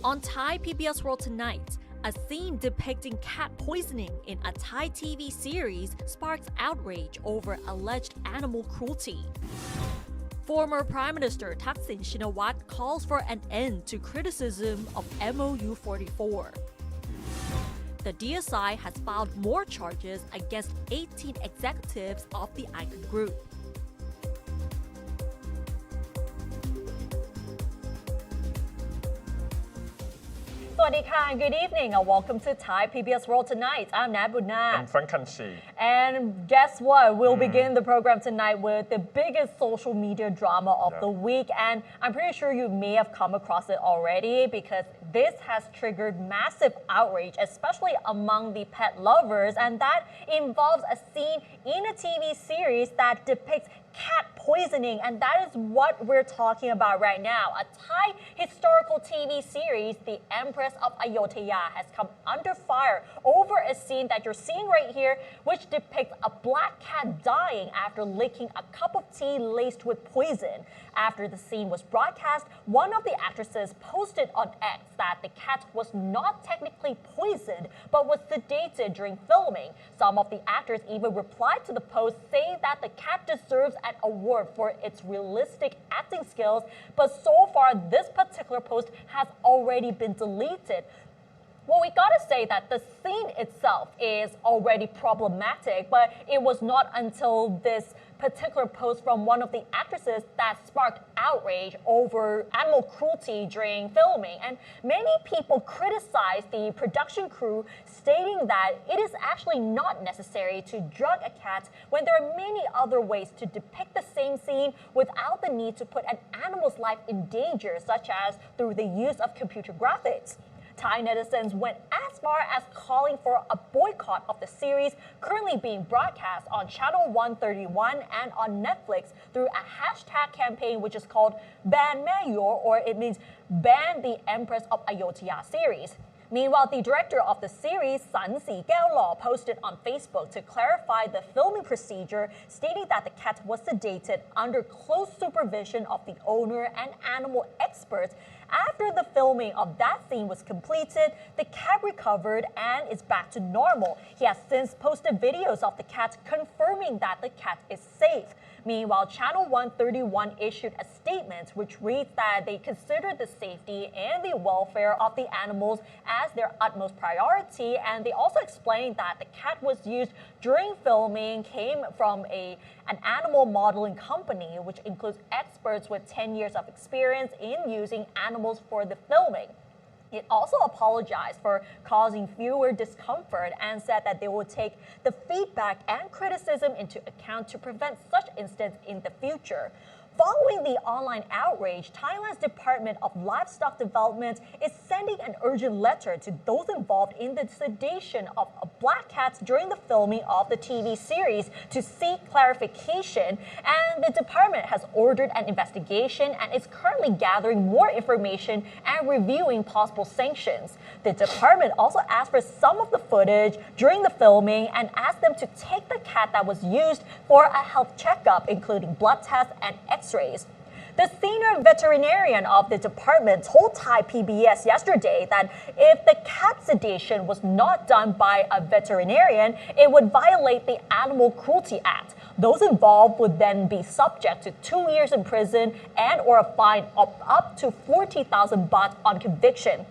On Thai PBS World Tonight, a scene depicting cat poisoning in a Thai TV series sparks outrage over alleged animal cruelty. Former Prime Minister Thaksin calls for an end to criticism of MOU 44. The DSI has filed more charges against 18 executives of the Icon Group. Good evening and welcome to Thai PBS World Tonight. I'm Nat Budnat. I'm Frank Kanchi. And guess what? We'll begin the program tonight with the biggest social media drama of the week. And I'm pretty sure you may have come across it already because this has triggered massive outrage, especially among the pet lovers. And that involves a scene in a TV series that depicts cat poisoning, and that is what we're talking about right now. A Thai historical TV series, The Empress of Ayodhya, has come under fire over a scene that you're seeing right here, which depicts a black cat dying after licking a cup of tea laced with poison. After the scene was broadcast, one of the actresses posted on X that the cat was not technically poisoned, but was sedated during filming. Some of the actors even replied to the post saying that the cat deserves an award for its realistic acting skills, but so far this particular post has already been deleted. Well, we gotta say that the scene itself is already problematic, but it was not until this particular post from one of the actresses that sparked outrage over animal cruelty during filming. And many people criticized the production crew, stating that it is actually not necessary to drug a cat when there are many other ways to depict the same scene without the need to put an animal's life in danger, such as through the use of computer graphics. Thai netizens went as far as calling for a boycott of the series currently being broadcast on Channel 131 and on Netflix through a hashtag campaign which is called Ban Mayor, or it means Ban the Empress of Ayodhya series. Meanwhile, the director of the series, Sun Si Law, posted on Facebook to clarify the filming procedure, stating that the cat was sedated under close supervision of the owner and animal experts. After the filming of that scene was completed, the cat recovered and is back to normal. He has since posted videos of the cat confirming that the cat is safe. Meanwhile, Channel 131 issued a statement which reads that they consider the safety and the welfare of the animals as their utmost priority, and they also explained that the cat was used during filming came from an animal modeling company, which includes experts with 10 years of experience in using animals for the filming. It also apologized for causing viewer discomfort and said that they will take the feedback and criticism into account to prevent such incidents in the future. Following the online outrage, Thailand's Department of Livestock Development is sending an urgent letter to those involved in the sedation of black cats during the filming of the TV series to seek clarification. And the department has ordered an investigation and is currently gathering more information and reviewing possible sanctions. The department also asked for some of the footage during the filming and asked them to take the cat that was used for a health checkup, including blood tests and X-rays. The senior veterinarian of the department told Thai PBS yesterday that if the cat sedation was not done by a veterinarian, it would violate the Animal Cruelty Act. Those involved would then be subject to 2 years in prison and or a fine of up to 40,000 baht on conviction.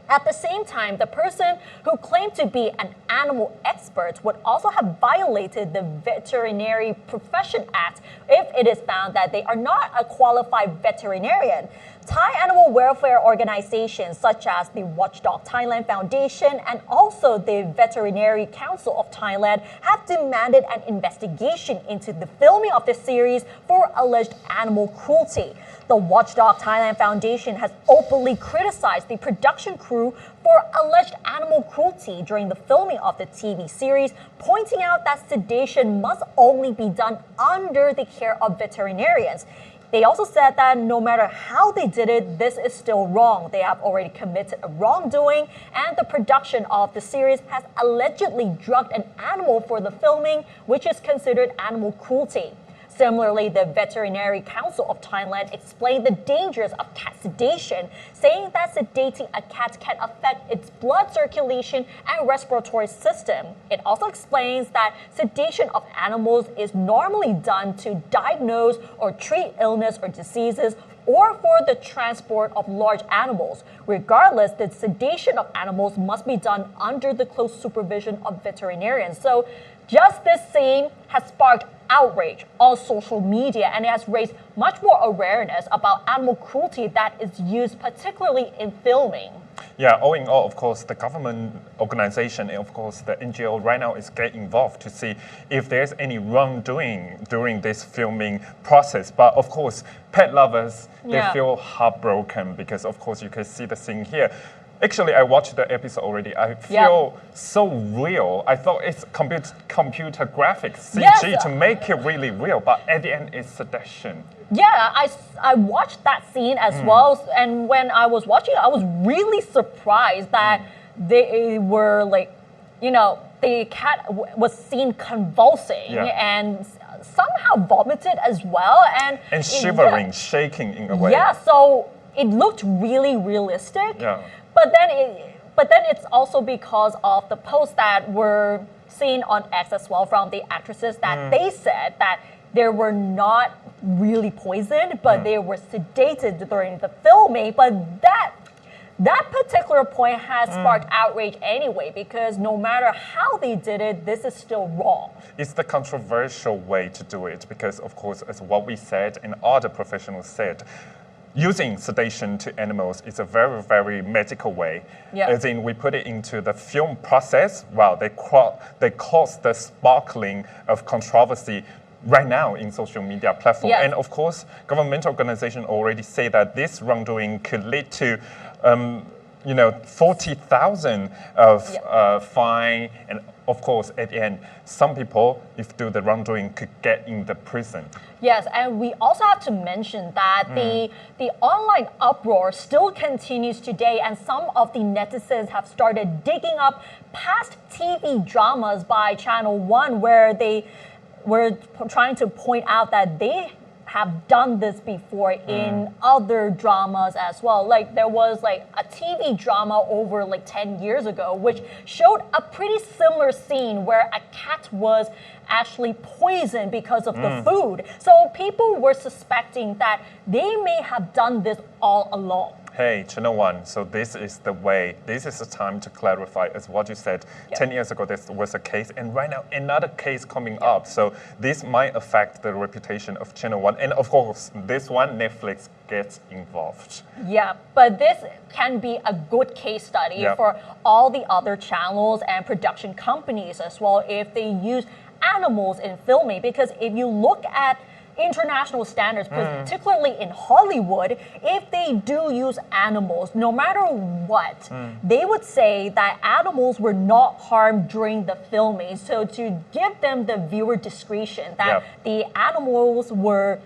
At the same time, the person who claimed to be an animal expert would also have violated the Veterinary Profession Act if it is found that they are not a qualified veterinarian. Thai animal welfare organizations such as the Watchdog Thailand Foundation and also the Veterinary Council of Thailand have demanded an investigation into the filming of the series for alleged animal cruelty. The Watchdog Thailand Foundation has openly criticized the production crew for alleged animal cruelty during the filming of the TV series, pointing out that sedation must only be done under the care of veterinarians. They also said that no matter how they did it, this is still wrong. They have already committed a wrongdoing, and the production of the series has allegedly drugged an animal for the filming, which is considered animal cruelty. Similarly, the Veterinary Council of Thailand explained the dangers of cat sedation, saying that sedating a cat can affect its blood circulation and respiratory system. It also explains that sedation of animals is normally done to diagnose or treat illness or diseases or for the transport of large animals. Regardless, the sedation of animals must be done under the close supervision of veterinarians. So just this scene has sparked outrage on social media, and it has raised much more awareness about animal cruelty that is used particularly in filming. Yeah, all in all, of course, the government organization and of course the NGO right now is getting involved to see if there's any wrongdoing during this filming process. But of course, pet lovers, they feel heartbroken because of course you can see the scene here. Actually, I watched the episode already. I feel so real. I thought it's computer graphics, CG, to make it really real. But at the end, it's sedation. Yeah, I watched that scene as well. And when I was watching it, I was really surprised that they were like, you know, the cat was seen convulsing and somehow vomited as well. And shivering, shaking in a way. Yeah, so it looked really realistic. Yeah. But then it's also because of the posts that were seen on X as well from the actresses that they said that they were not really poisoned, but they were sedated during the filming. But that particular point has sparked outrage anyway, because no matter how they did it, this is still wrong. It's the controversial way to do it because, of course, as what we said and other professionals said, using sedation to animals is a very, very medical way. Yeah. As in, we put it into the film process. Wow, they cause the sparkling of controversy right now in social media platform. Yeah. And of course, government organizations already say that this wrongdoing could lead to 40,000 of fine, and of course, at the end, some people, if do the wrongdoing, could get in the prison. Yes, and we also have to mention that the online uproar still continues today, and some of the netizens have started digging up past TV dramas by Channel 1 where they were trying to point out that they have done this before in other dramas as well. Like there was like a TV drama over like 10 years ago which showed a pretty similar scene where a cat was actually poisoned because of the food. So people were suspecting that they may have done this all along. Hey, Channel 1, so this is the way, this is the time to clarify, as what you said, 10 years ago there was a case, and right now another case coming up. So this might affect the reputation of Channel 1. And of course, this one, Netflix gets involved. Yeah, but this can be a good case study for all the other channels and production companies as well if they use animals in filming. Because if you look at international standards, particularly in Hollywood, if they do use animals, no matter what, they would say that animals were not harmed during the filming. So to give them the viewer discretion that the animals were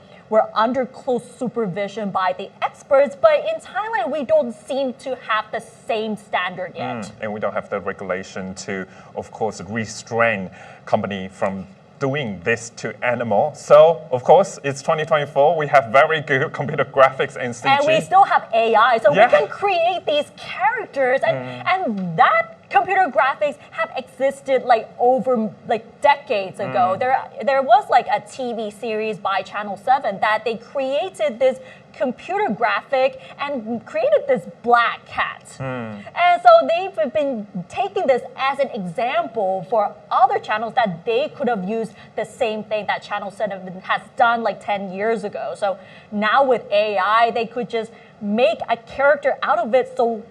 under close supervision by the experts, but in Thailand, we don't seem to have the same standard yet. And we don't have the regulation to, of course, restrain company from doing this to animal. So, of course, it's 2024. We have very good computer graphics and CG. And we still have AI, so we can create these characters, and that computer graphics have existed like over like decades ago. There was like a TV series by Channel 7 that they created this computer graphic and created this black cat. And so they've been taking this as an example for other channels that they could have used the same thing that Channel 7 has done like 10 years ago. So now with AI, they could just make a character out of it so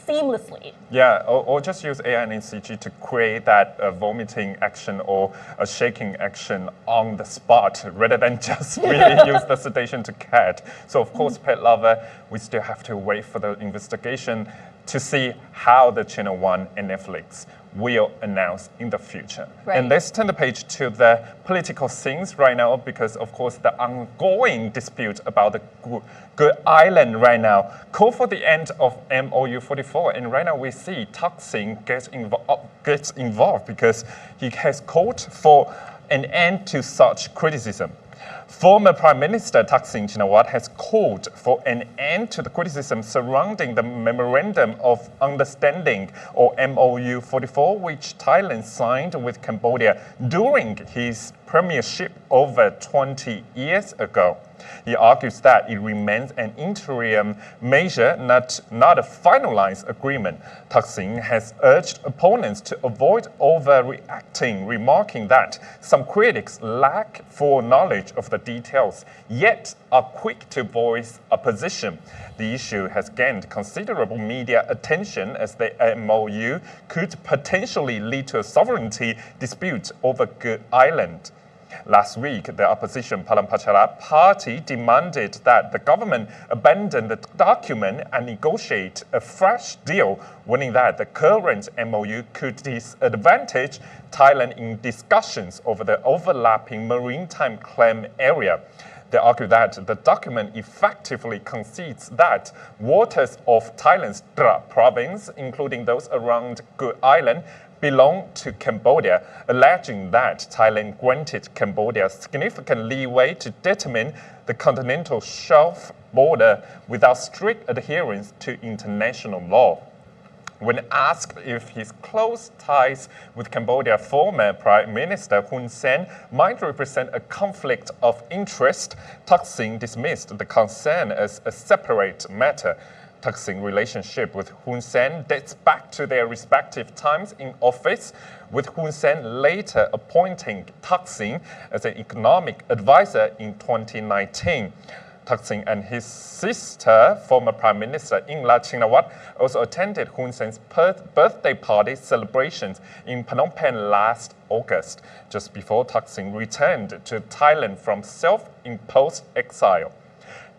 seamlessly. Yeah, or just use AI and CG to create that vomiting action or a shaking action on the spot rather than just really use the sedation to cat. So of course, pet lover, we still have to wait for the investigation to see how the Channel 1 and Netflix will announce in the future. Right. And let's turn the page to the political scenes right now because, of course, the ongoing dispute about the Good Island right now call for the end of MOU 44. And right now we see Thaksin gets involved because he has called for an end to such criticism. Former Prime Minister Thaksin has called for an end to the criticism surrounding the Memorandum of Understanding, or MOU 44, which Thailand signed with Cambodia during his premiership over 20 years ago. He argues that it remains an interim measure, not a finalized agreement. Thaksin has urged opponents to avoid overreacting, remarking that some critics lack full knowledge of the details, yet are quick to voice opposition. The issue has gained considerable media attention as the MOU could potentially lead to a sovereignty dispute over Good Island. Last week, the opposition Palang Pracharat Party demanded that the government abandon the document and negotiate a fresh deal, warning that the current MOU could disadvantage Thailand in discussions over the overlapping maritime claim area. They argue that the document effectively concedes that waters of Thailand's Dra province, including those around Good Island, belong to Cambodia, alleging that Thailand granted Cambodia significant leeway to determine the continental shelf border without strict adherence to international law. When asked if his close ties with Cambodia former Prime Minister Hun Sen might represent a conflict of interest, Thaksin dismissed the concern as a separate matter. Thaksin's relationship with Hun Sen dates back to their respective times in office, with Hun Sen later appointing Thaksin as an economic advisor in 2019. Thaksin and his sister, former Prime Minister Yingluck Shinawatra, also attended Hun Sen's birthday party celebrations in Phnom Penh last August, just before Thaksin returned to Thailand from self-imposed exile.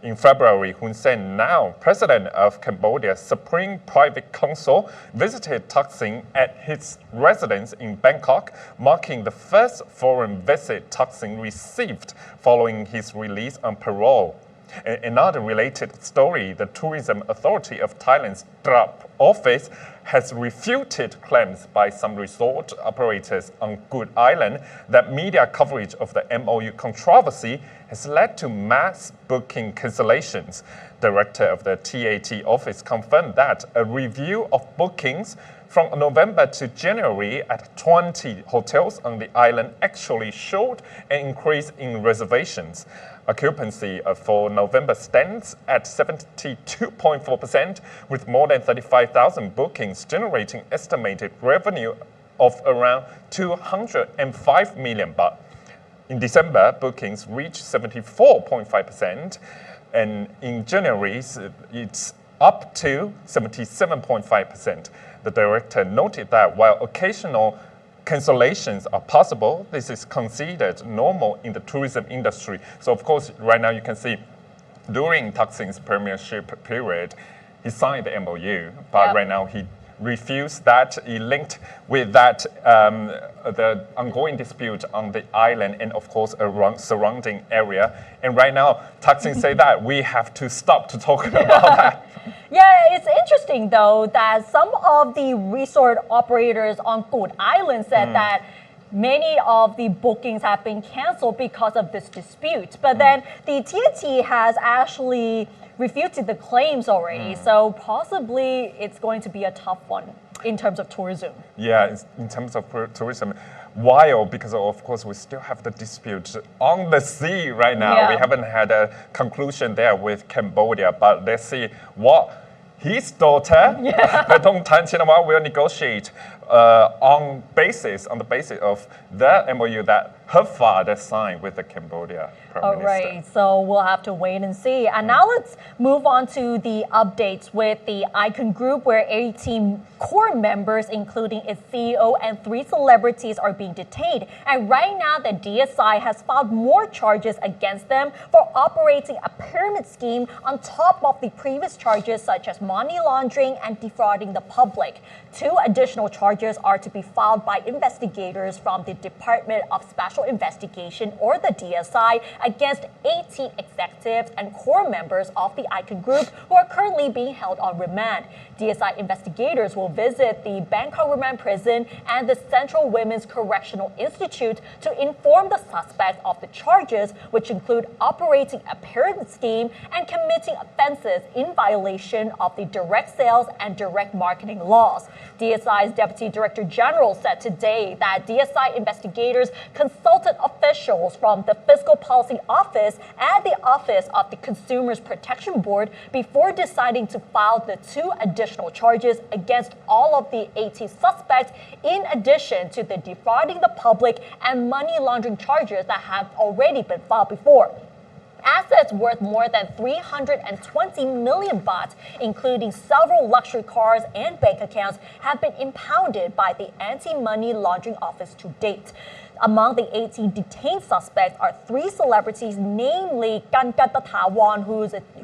In February, Hun Sen, now president of Cambodia's Supreme Private Council, visited Thaksin at his residence in Bangkok, marking the first foreign visit Thaksin received following his release on parole. Another related story, the Tourism Authority of Thailand's Dra office has refuted claims by some resort operators on Good Island that media coverage of the MOU controversy has led to mass booking cancellations. Director of the TAT office confirmed that a review of bookings from November to January at 20 hotels on the island actually showed an increase in reservations. Occupancy for November stands at 72.4%, with more than 35,000 bookings generating estimated revenue of around 205 million baht. In December, bookings reached 74.5%, and in January, it's up to 77.5%. The director noted that while occasional cancellations are possible, this is considered normal in the tourism industry. So of course, right now you can see during Thaksin's premiership period, he signed the MOU, but right now he refused that. He linked with that the ongoing dispute on the island and of course around surrounding area. And right now, Thaksin said that we have to stop to talk about that. Yeah, it's interesting though that some of the resort operators on Good Island said that many of the bookings have been canceled because of this dispute. But then the TAT has actually refuted the claims already. So possibly it's going to be a tough one in terms of tourism. Yeah, in terms of tourism. While, because of course we still have the dispute on the sea right now. We haven't had a conclusion there with Cambodia, but let's see what his daughter, Krathong Than will negotiate on the basis of the MOU that her father signed with the Cambodia Prime Minister. All right, so we'll have to wait and see. And now let's move on to the updates with the Icon Group, where 18 core members, including its CEO and 3 celebrities, are being detained. And right now, the DSI has filed more charges against them for operating a pyramid scheme on top of the previous charges, such as money laundering and defrauding the public. 2 additional charges are to be filed by investigators from the Department of Special Special Investigation, or the DSI, against 18 executives and core members of the Icon Group who are currently being held on remand. DSI investigators will visit the Bangkok Remand Prison and the Central Women's Correctional Institute to inform the suspects of the charges, which include operating a pyramid scheme and committing offenses in violation of the direct sales and direct marketing laws. DSI's Deputy Director General said today that DSI investigators consulted officials from the Fiscal Policy Office and the Office of the Consumers Protection Board before deciding to file the 2 additional charges against all of the 18 suspects, in addition to the defrauding the public and money laundering charges that have already been filed before. Assets worth more than 320 million baht, including several luxury cars and bank accounts, have been impounded by the Anti-Money Laundering Office to date. Among the 18 detained suspects are 3 celebrities, namely Thaksin,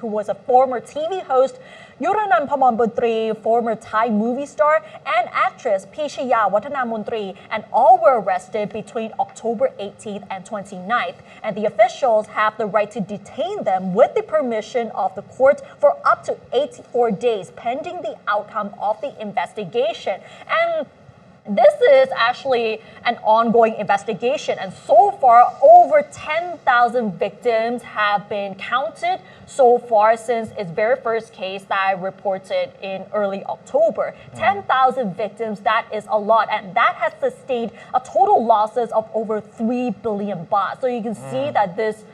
who was a former TV host, Yuranan Pamabuntri, former Thai movie star, and actress Pichaya Watanamuntri, and all were arrested between October 18th and 29th. And the officials have the right to detain them with the permission of the court for up to 84 days, pending the outcome of the investigation. And this is actually an ongoing investigation, and so far over 10,000 victims have been counted so far since its very first case that I reported in early October. 10,000 victims, that is a lot, and that has sustained a total losses of over 3 billion baht. So you can see that this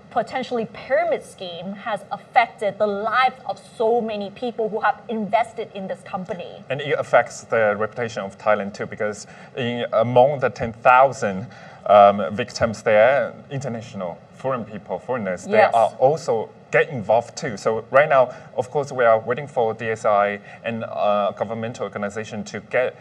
potentially pyramid scheme has affected the lives of so many people who have invested in this company. And it affects the reputation of Thailand too, because among the 10,000 victims there, international, foreign people, foreigners, they Yes. are also get involved too. So right now, of course, we are waiting for DSI and governmental organization to get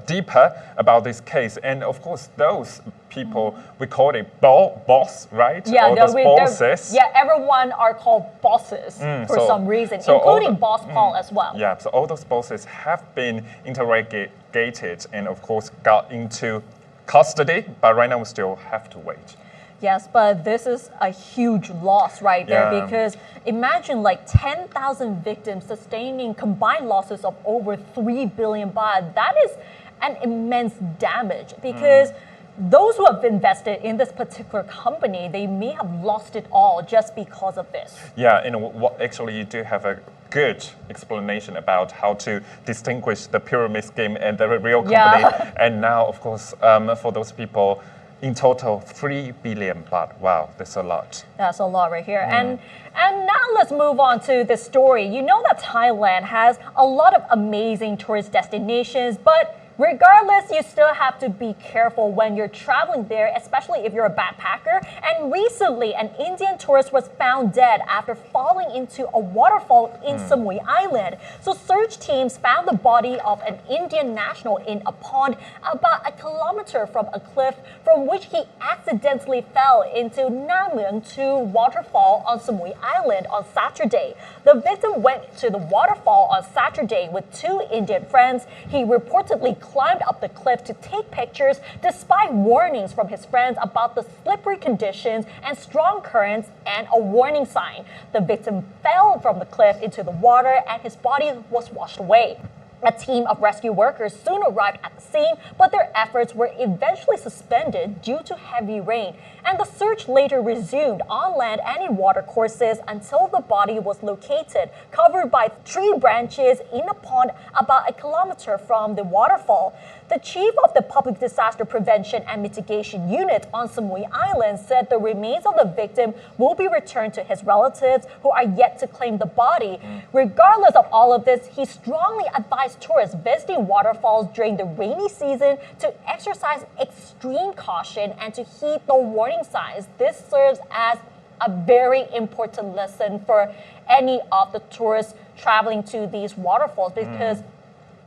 deeper about this case. And of course, those people, we call it boss, right? Yeah, or those bosses. yeah, everyone are called bosses for some reason, including Boss Paul as well. Yeah, so all those bosses have been interrogated and of course got into custody, but right now we still have to wait. Yes, but this is a huge loss right there, Yeah. because imagine like 10,000 victims sustaining combined losses of over 3 billion baht. That is an immense damage, because those who have invested in this particular company, they may have lost it all just because of this. Yeah, and actually you do have a good explanation about how to distinguish the pyramid scheme and the real company. Yeah. And now, of course, for those people, in total, 3 billion baht. Wow, that's a lot. That's a lot right here. And now let's move on to the story. You know that Thailand has a lot of amazing tourist destinations, but regardless, you still have to be careful when you're traveling there, especially if you're a backpacker. And recently, an Indian tourist was found dead after falling into a waterfall in Samui Island. So search teams found the body of an Indian national in a pond about 1 kilometer from a cliff from which he accidentally fell into Namung 2 waterfall on Samui Island on Saturday. The victim went to the waterfall on Saturday with 2 Indian friends. He reportedly climbed up the cliff to take pictures despite warnings from his friends about the slippery conditions and strong currents and a warning sign. The victim fell from the cliff into the water and his body was washed away. A team of rescue workers soon arrived at the scene, but their efforts were eventually suspended due to heavy rain, and the search later resumed on land and in water courses until the body was located, covered by tree branches in a pond about 1 kilometer from the waterfall. The chief of the Public Disaster Prevention and Mitigation Unit on Samui Island said the remains of the victim will be returned to his relatives who are yet to claim the body. Regardless of all of this, he strongly advised tourists visiting waterfalls during the rainy season to exercise extreme caution and to heed the warning signs. This serves as a very important lesson for any of the tourists traveling to these waterfalls, because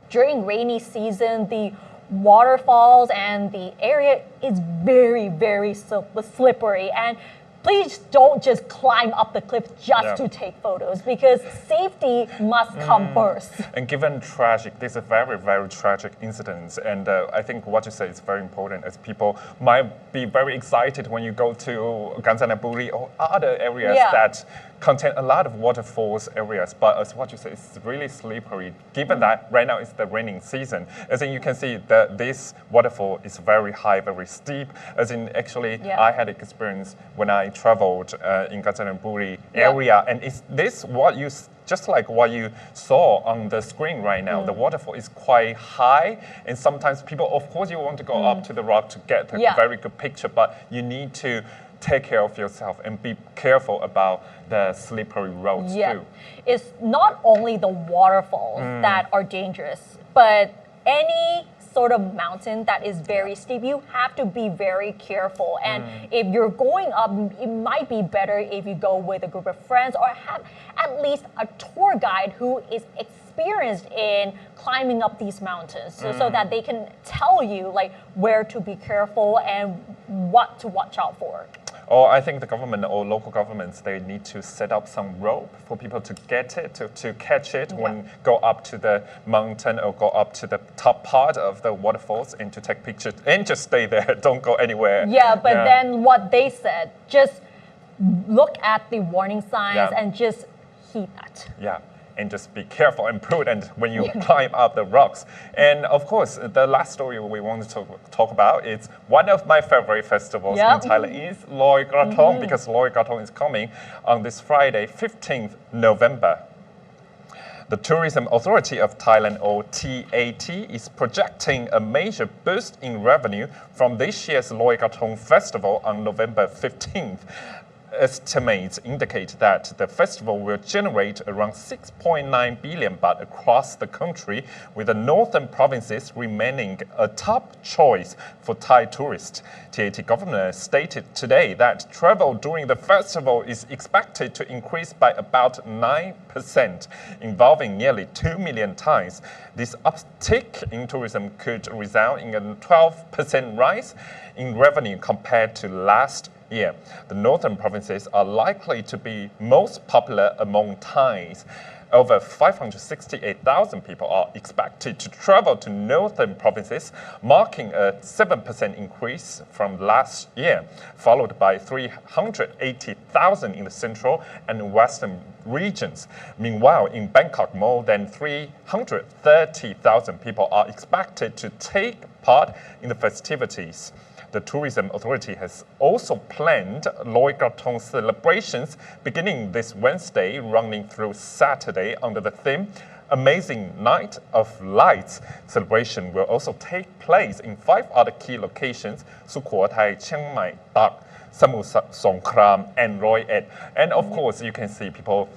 during rainy season, the waterfalls and the area is very, very slippery. And please don't just climb up the cliff just to take photos, because safety must come first. And given tragic, this is a very, very tragic incident. And I think what you say is very important, as people might be very excited when you go to Kanchanaburi or other areas that contain a lot of waterfalls areas. But as what you say, it's really slippery, given that right now it's the raining season. As in, you can see that this waterfall is very high, very steep. As in, actually, I had experience when I traveled in Kanchanaburi area, and it's this what you just like what you saw on the screen right now. The waterfall is quite high, and sometimes people, of course, you want to go up to the rock to get a very good picture, but you need to take care of yourself and be careful about the slippery roads too. It's not only the waterfalls that are dangerous, but any sort of mountain that is very steep, you have to be very careful. And if you're going up, it might be better if you go with a group of friends or have at least a tour guide who is experienced in climbing up these mountains, so that they can tell you like where to be careful and what to watch out for. Or I think the government or local governments, they need to set up some rope for people to get it, to catch it when go up to the mountain or go up to the top part of the waterfalls and to take pictures and just stay there. Don't go anywhere. Yeah, but then what they said, just look at the warning signs and just heed that. Yeah. And just be careful and prudent when you climb up the rocks. And of course, the last story we want to talk about is one of my favorite festivals in Thailand is Loy Krathong, because Loy Krathong is coming on this Friday, 15th November. The Tourism Authority of Thailand, or TAT, is projecting a major boost in revenue from this year's Loy Krathong festival on November 15th. Estimates indicate that the festival will generate around 6.9 billion baht across the country, with the northern provinces remaining a top choice for Thai tourists. TAT governor stated today that travel during the festival is expected to increase by about 9%, involving nearly 2 million Thais. This uptick in tourism could result in a 12% rise in revenue compared to last year. The northern provinces are likely to be most popular among Thais. Over 568,000 people are expected to travel to northern provinces, marking a 7% increase from last year, followed by 380,000 in the central and western regions. Meanwhile, in Bangkok, more than 330,000 people are expected to take part in the festivities. The Tourism Authority has also planned Loy Krathong celebrations beginning this Wednesday, running through Saturday under the theme Amazing Night of Lights. Celebration will also take place in 5 other key locations: Sukhothai, Chiang Mai, Tak, Samui Songkhram, and Loy Et. And of course, you can see people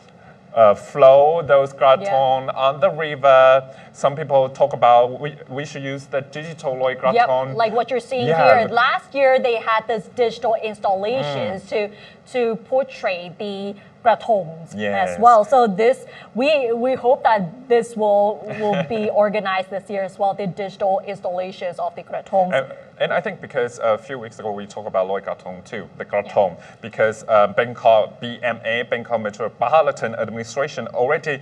flow those krathong on the river. Some people talk about we should use the digital Loy Krathong. Yep, like what you're seeing here. Last year they had this digital installations to portray the krathongs as well. So this we hope that this will be organized this year as well, the digital installations of the krathongs. And I think because a few weeks ago we talked about Loy Krathong too, the krathong, because Bangkok BMA, Bangkok Metropolitan Administration, already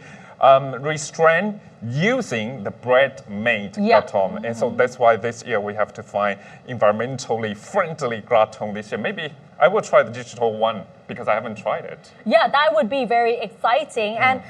restrained using the bread-made krathong. And so that's why this year we have to find environmentally friendly krathong this year. Maybe I will try the digital one because I haven't tried it. Yeah, that would be very exciting. And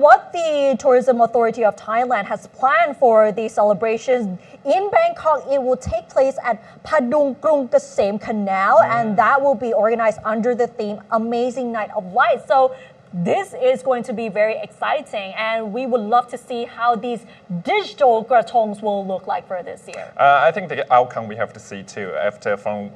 what the Tourism Authority of Thailand has planned for the celebrations in Bangkok, it will take place at Padung Krung Kasem Canal, and that will be organized under the theme Amazing Night of Light. So this is going to be very exciting, and we would love to see how these digital krathongs will look like for this year. I think the outcome we have to see too. After, from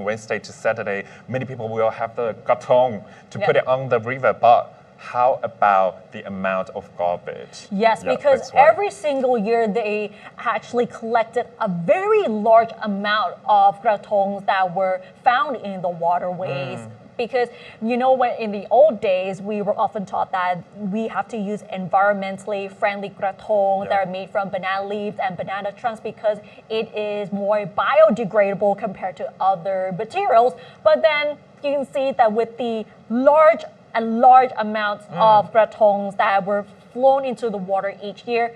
Wednesday to Saturday, many people will have the krathong to put it on the river, but how about the amount of garbage? Yes, because every single year they actually collected a very large amount of krathongs that were found in the waterways because when in the old days we were often taught that we have to use environmentally friendly krathong that are made from banana leaves and banana trunks because it is more biodegradable compared to other materials. But then you can see that with the large amounts of krathongs that were flown into the water each year,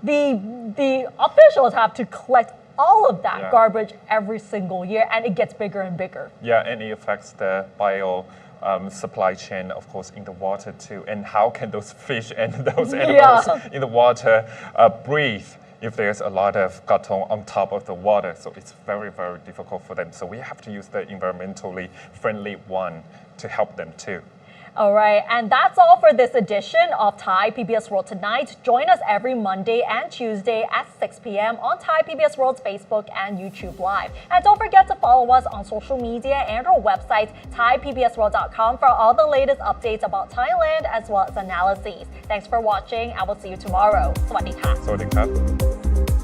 the officials have to collect all of that garbage every single year, and it gets bigger and bigger. Yeah, and it affects the supply chain, of course, in the water too. And how can those fish and those animals in the water breathe if there's a lot of krathong on top of the water? So it's very, very difficult for them. So we have to use the environmentally friendly one to help them too. All right, and that's all for this edition of Thai PBS World Tonight. Join us every Monday and Tuesday at 6 p.m. on Thai PBS World's Facebook and YouTube Live. And don't forget to follow us on social media and our website, thaipbsworld.com, for all the latest updates about Thailand as well as analyses. Thanks for watching. I will see you tomorrow. สวัสดีค่ะ สวัสดีครับ